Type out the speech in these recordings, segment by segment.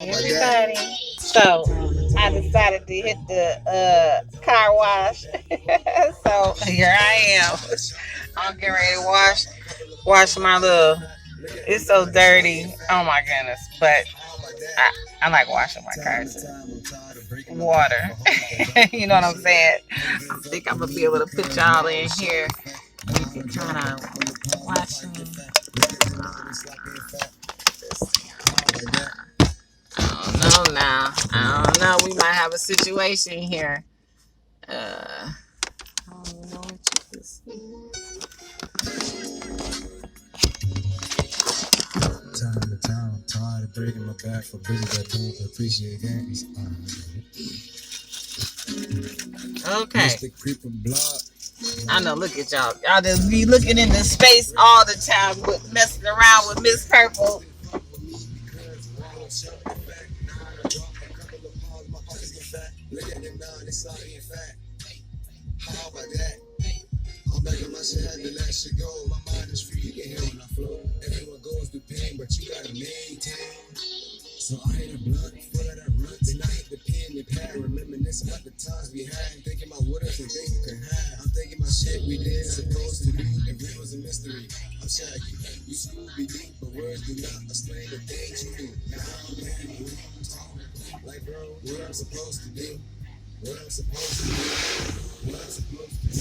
Everybody. So I decided to hit the car wash. So here I am. I'm getting ready to wash my little. It's so dirty. Oh my goodness! But I like washing my car too. Water. You know what I'm saying? I think I'm gonna be able to put y'all in here. You can kind of watch me. I don't know now. I don't know. We might have a situation here. I don't know what you can see. Time to time, I'm tired of breaking my back for bitches that don't appreciate gangs. Okay. I know, look at y'all. Y'all just be looking into space all the time, with messing around with Miss Purple. How about that? I'm back on my shit, had to let shit go. My mind is free, you can hear when I flow. Everyone goes through pain, but you gotta maintain. So I hit a blunt, full of that runt. Then I hit the pen and pad, reminiscing about the times we had. Thinking about what else and things we could have. I'm thinking about shit we didn't supposed to do. Every was a mystery. I'm shaggy. You school be deep, but words do not explain the things you do. Now I'm mad, like bro, what I'm supposed to do. What I'm supposed to do. What I'm supposed to do.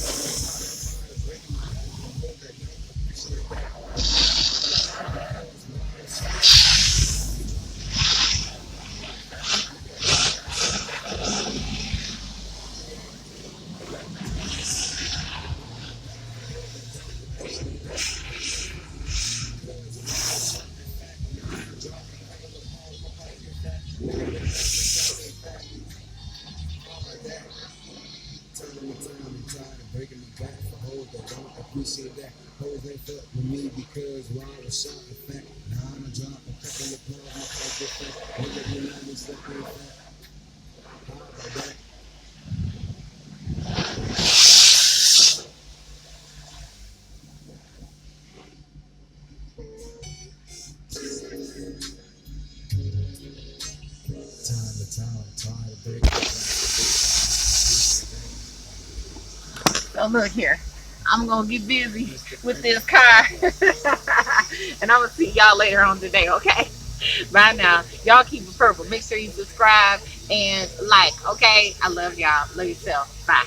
Breaking my back for hoes that don't appreciate that. Hoes ain't fuck with me because why I was shot in fact. Now I'm a drop, I'm cooking the plug, my car get fat. Nigga, you know me, stuck in fat. How about that? Time to time, I'm tired of breaking my back. So look here. I'm gonna get busy with this car. And I'm gonna see y'all later on today, okay? Bye now. Y'all keep it purple. Make sure you subscribe and like, okay? I love y'all. Love yourself. Bye.